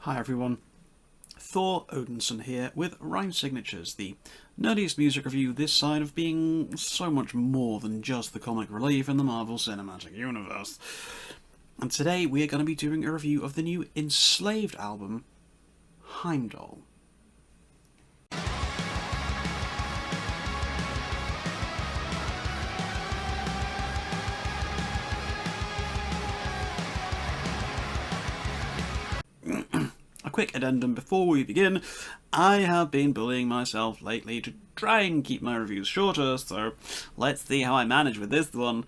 Hi everyone, Thor Odinson here with Rhyme Signatures, the nerdiest music review this side of being so much more than just the comic relief in the Marvel Cinematic Universe. And today we are going to be doing a review of the new Enslaved album, Heimdal. A quick addendum before we begin. I have been bullying myself lately to try and keep my reviews shorter, so let's see how I manage with this one.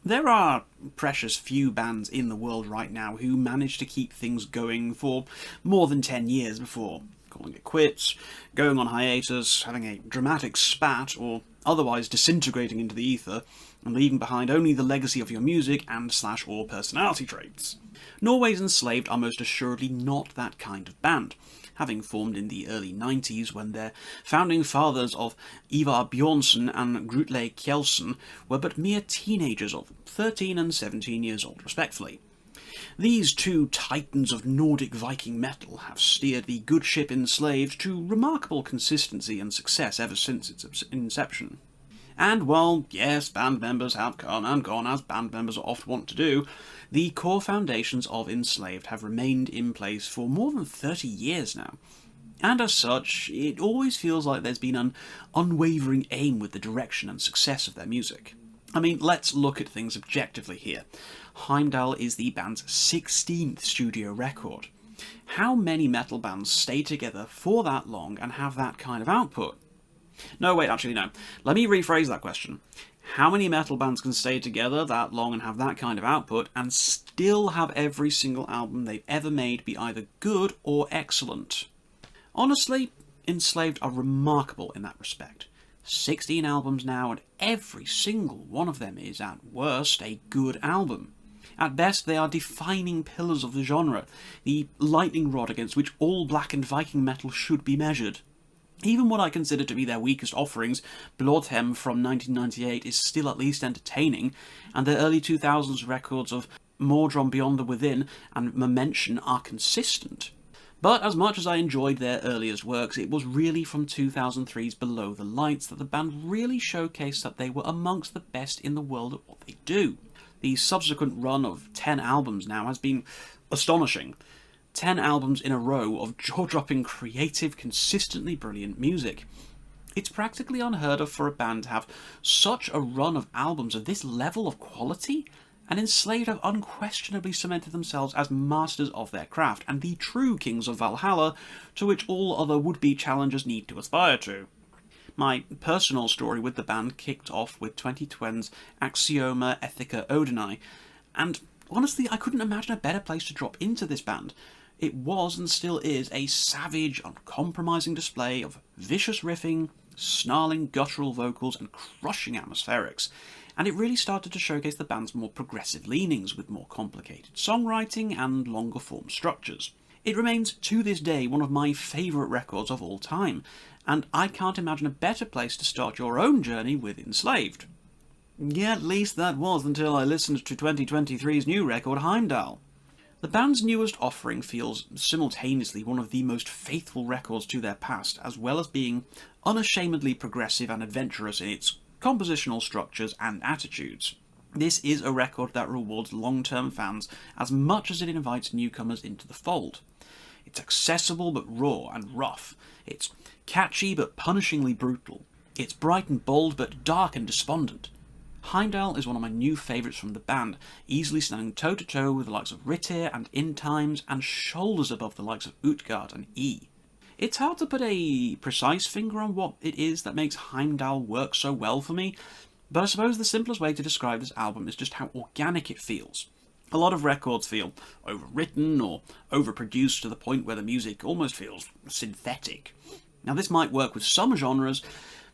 There are precious few bands in the world right now who manage to keep things going for more than 10 years before calling it quits, going on hiatus, having a dramatic spat, or otherwise disintegrating into the ether, and leaving behind only the legacy of your music and/or personality traits. Norway's Enslaved are most assuredly not that kind of band, having formed in the early 90s when their founding fathers of Ivar Bjornsson and Grutle Kjeldsen were but mere teenagers of 13 and 17 years old respectively. These two titans of Nordic Viking metal have steered the good ship Enslaved to remarkable consistency and success ever since its inception. And while, yes, band members have come and gone as band members often want to do, the core foundations of Enslaved have remained in place for more than 30 years now. And as such, it always feels like there's been an unwavering aim with the direction and success of their music. I mean, let's look at things objectively here. Heimdal is the band's 16th studio record. How many metal bands stay together for that long and have that kind of output? No, wait, actually no. Let me rephrase that question. How many metal bands can stay together that long and have that kind of output and still have every single album they've ever made be either good or excellent? Honestly, Enslaved are remarkable in that respect. 16 albums now, and every single one of them is, at worst, a good album. At best, they are defining pillars of the genre, the lightning rod against which all black and Viking metal should be measured. Even what I consider to be their weakest offerings, Blodhem from 1998 is still at least entertaining, and their early 2000s records of Mordron Beyond the Within and Momention are consistent. But as much as I enjoyed their earliest works, it was really from 2003's Below the Lights that the band really showcased that they were amongst the best in the world at what they do. The subsequent run of 10 albums now has been astonishing. 10 albums in a row of jaw-dropping, creative, consistently brilliant music. It's practically unheard of for a band to have such a run of albums of this level of quality, and Enslaved have unquestionably cemented themselves as masters of their craft, and the true kings of Valhalla, to which all other would-be challengers need to aspire to. My personal story with the band kicked off with 2010's Axioma Ethica Odini, and honestly I couldn't imagine a better place to drop into this band. It was and still is a savage, uncompromising display of vicious riffing, snarling guttural vocals and crushing atmospherics, and it really started to showcase the band's more progressive leanings with more complicated songwriting and longer form structures. It remains to this day one of my favourite records of all time, and I can't imagine a better place to start your own journey with Enslaved. Yeah, at least that was until I listened to 2023's new record, Heimdal. The band's newest offering feels simultaneously one of the most faithful records to their past, as well as being unashamedly progressive and adventurous in its compositional structures and attitudes. This is a record that rewards long-term fans as much as it invites newcomers into the fold. It's accessible but raw and rough. It's catchy but punishingly brutal. It's bright and bold but dark and despondent. Heimdal is one of my new favourites from the band, easily standing toe-to-toe with the likes of Ritter and In Times, and shoulders above the likes of Utgard and E. It's hard to put a precise finger on what it is that makes Heimdal work so well for me, but I suppose the simplest way to describe this album is just how organic it feels. A lot of records feel overwritten or overproduced to the point where the music almost feels synthetic. Now this might work with some genres,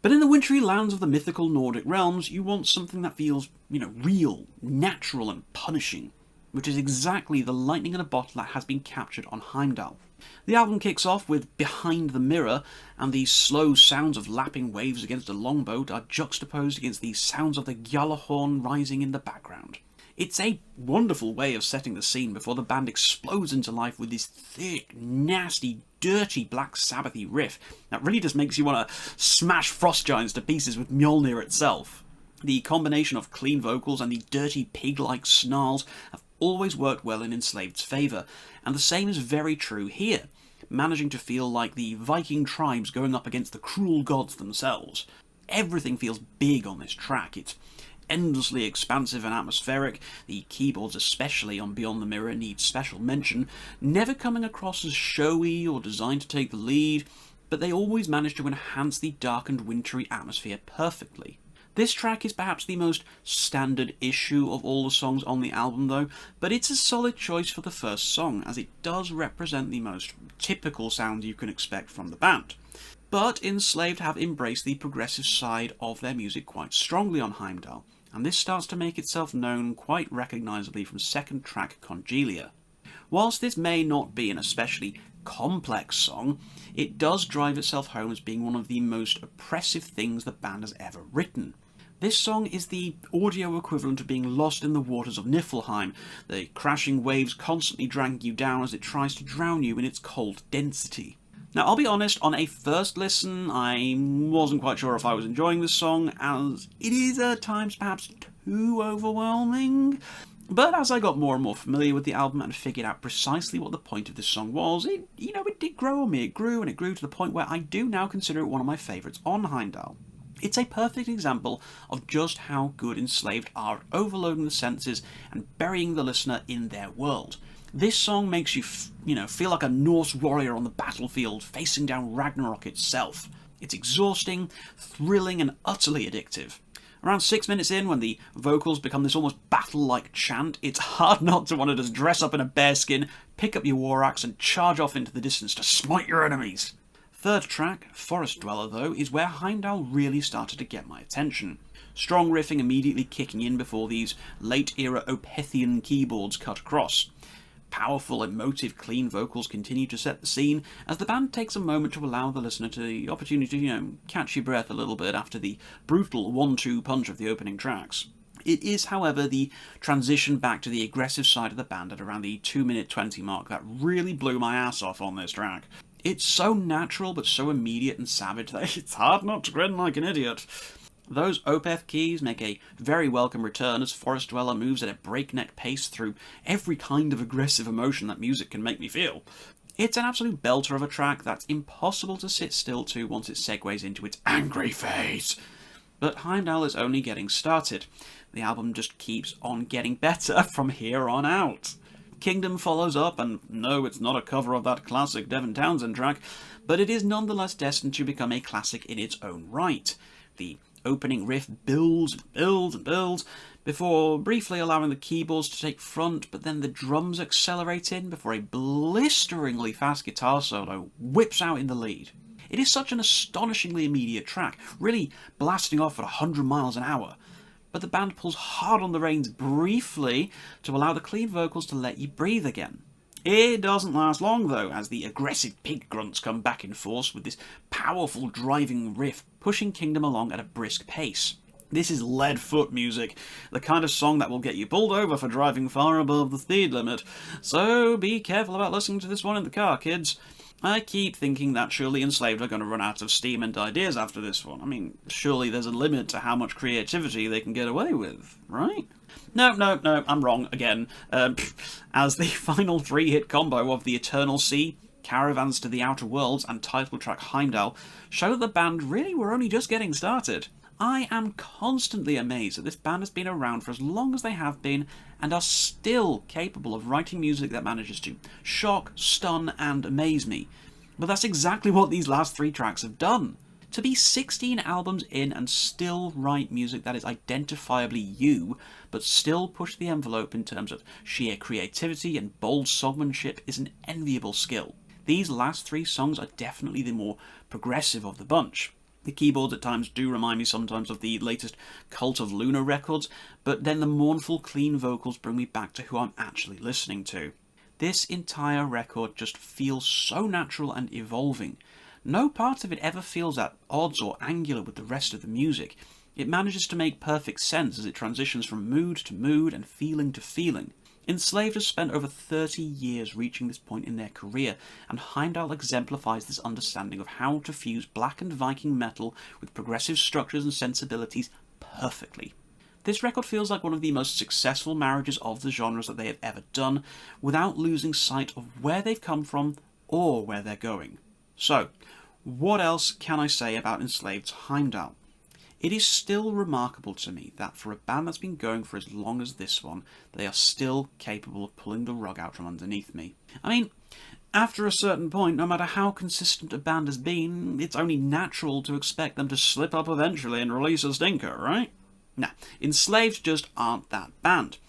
but in the wintry lands of the mythical Nordic realms, you want something that feels, real, natural and punishing, which is exactly the lightning in a bottle that has been captured on Heimdal. The album kicks off with Behind the Mirror, and the slow sounds of lapping waves against a longboat are juxtaposed against the sounds of the Gjallarhorn rising in the background. It's a wonderful way of setting the scene before the band explodes into life with this thick, nasty, dirty Black Sabbath-y riff that really just makes you want to smash Frost Giants to pieces with Mjolnir itself. The combination of clean vocals and the dirty pig-like snarls have always worked well in Enslaved's favour, and the same is very true here, managing to feel like the Viking tribes going up against the cruel gods themselves. Everything feels big on this track. It's endlessly expansive and atmospheric. The keyboards, especially on Beyond the Mirror, need special mention, never coming across as showy or designed to take the lead, but they always manage to enhance the dark and wintry atmosphere perfectly. This track is perhaps the most standard issue of all the songs on the album though, but it's a solid choice for the first song, as it does represent the most typical sound you can expect from the band. But Enslaved have embraced the progressive side of their music quite strongly on Heimdal, and this starts to make itself known quite recognisably from second track Congelia. Whilst this may not be an especially complex song, it does drive itself home as being one of the most oppressive things the band has ever written. This song is the audio equivalent of being lost in the waters of Niflheim, the crashing waves constantly dragging you down as it tries to drown you in its cold density. Now, I'll be honest, on a first listen, I wasn't quite sure if I was enjoying this song, as it is at times perhaps too overwhelming. But as I got more and more familiar with the album and figured out precisely what the point of this song was, it did grow on me. It grew and it grew to the point where I do now consider it one of my favourites on Heimdal. It's a perfect example of just how good Enslaved are at overloading the senses and burying the listener in their world. This song makes you, feel like a Norse warrior on the battlefield facing down Ragnarok itself. It's exhausting, thrilling, and utterly addictive. Around 6 minutes in, when the vocals become this almost battle-like chant, it's hard not to want to just dress up in a bearskin, pick up your war axe, and charge off into the distance to smite your enemies. Third track, Forest Dweller, though, is where Heimdal really started to get my attention. Strong riffing immediately kicking in before these late-era Opethian keyboards cut across. Powerful, emotive, clean vocals continue to set the scene as the band takes a moment to allow the listener to the opportunity to, catch your breath a little bit after the brutal 1-2 punch of the opening tracks. It is, however, the transition back to the aggressive side of the band at around the 2-minute 20 mark that really blew my ass off on this track. It's so natural but so immediate and savage that it's hard not to grin like an idiot. Those Opeth keys make a very welcome return as Forest Dweller moves at a breakneck pace through every kind of aggressive emotion that music can make me feel. It's an absolute belter of a track that's impossible to sit still to once it segues into its angry phase. But Heimdal is only getting started. The album just keeps on getting better from here on out. Kingdom follows up, and no, it's not a cover of that classic Devin Townsend track, but it is nonetheless destined to become a classic in its own right. The opening riff builds and builds and builds, before briefly allowing the keyboards to take front, but then the drums accelerate in before a blisteringly fast guitar solo whips out in the lead. It is such an astonishingly immediate track, really blasting off at 100 miles an hour, but the band pulls hard on the reins briefly to allow the clean vocals to let you breathe again. It doesn't last long though, as the aggressive pig grunts come back in force with this powerful driving riff pushing Kingdom along at a brisk pace. This is lead foot music, the kind of song that will get you pulled over for driving far above the speed limit, so be careful about listening to this one in the car, kids. I keep thinking that surely Enslaved are going to run out of steam and ideas after this one. I mean, surely there's a limit to how much creativity they can get away with, right? No, I'm wrong again. As the final 3-hit combo of The Eternal Sea, Caravans to the Outer Worlds, and title track Heimdal show that the band really were only just getting started. I am constantly amazed that this band has been around for as long as they have been and are still capable of writing music that manages to shock, stun, and amaze me. But that's exactly what these last 3 tracks have done. To be 16 albums in and still write music that is identifiably you, but still push the envelope in terms of sheer creativity and bold songmanship is an enviable skill. These last 3 songs are definitely the more progressive of the bunch. The keyboards at times do remind me sometimes of the latest Cult of Luna records, but then the mournful, clean vocals bring me back to who I'm actually listening to. This entire record just feels so natural and evolving. No part of it ever feels at odds or angular with the rest of the music. It manages to make perfect sense as it transitions from mood to mood and feeling to feeling. Enslaved has spent over 30 years reaching this point in their career, and Heimdal exemplifies this understanding of how to fuse blackened Viking metal with progressive structures and sensibilities perfectly. This record feels like one of the most successful marriages of the genres that they have ever done, without losing sight of where they've come from or where they're going. So, what else can I say about Enslaved's Heimdal? It is still remarkable to me that for a band that's been going for as long as this one, they are still capable of pulling the rug out from underneath me. I mean, after a certain point, no matter how consistent a band has been, it's only natural to expect them to slip up eventually and release a stinker, right? Nah, Enslaved just aren't that band.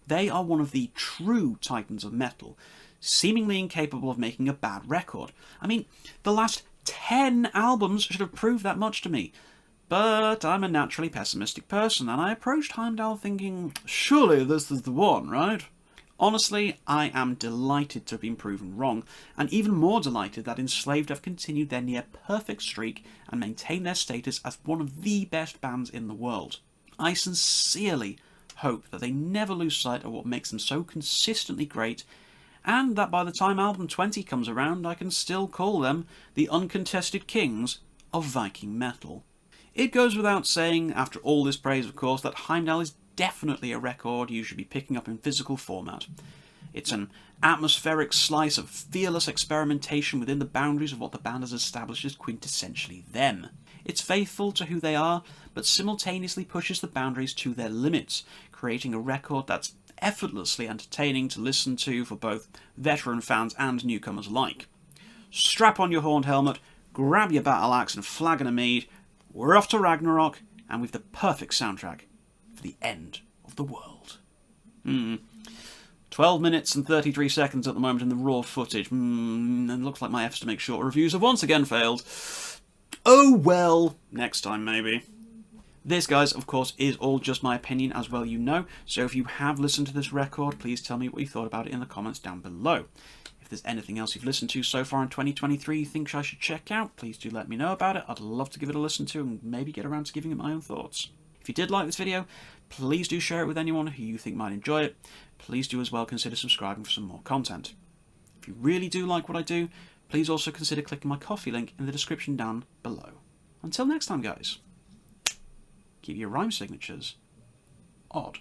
They are one of the true titans of metal, seemingly incapable of making a bad record. I mean, the last 10 albums should have proved that much to me. But I'm a naturally pessimistic person, and I approached Heimdal thinking, surely this is the one, right? Honestly, I am delighted to have been proven wrong, and even more delighted that Enslaved have continued their near-perfect streak and maintained their status as one of the best bands in the world. I sincerely hope that they never lose sight of what makes them so consistently great, and that by the time album 20 comes around, I can still call them the uncontested kings of Viking metal. It goes without saying, after all this praise of course, that Heimdal is definitely a record you should be picking up in physical format. It's an atmospheric slice of fearless experimentation within the boundaries of what the band has established as quintessentially them. It's faithful to who they are, but simultaneously pushes the boundaries to their limits, creating a record that's effortlessly entertaining to listen to for both veteran fans and newcomers alike. Strap on your horned helmet, grab your battle axe and flagon of mead. We're off to Ragnarok, and with the perfect soundtrack for the end of the world. 12 minutes and 33 seconds at the moment in the raw footage. And it looks like my efforts to make short reviews have once again failed. Oh well, next time maybe. This, guys, of course, is all just my opinion, as well you know, so if you have listened to this record, please tell me what you thought about it in the comments down below. If there's anything else you've listened to so far in 2023 you think I should check out, please do let me know about it. I'd love to give it a listen to and maybe get around to giving it my own thoughts. If you did like this video, please do share it with anyone who you think might enjoy it. Please do as well consider subscribing for some more content. If you really do like what I do, please also consider clicking my Ko-fi link in the description down below. Until next time, guys, keep your rhyme signatures odd.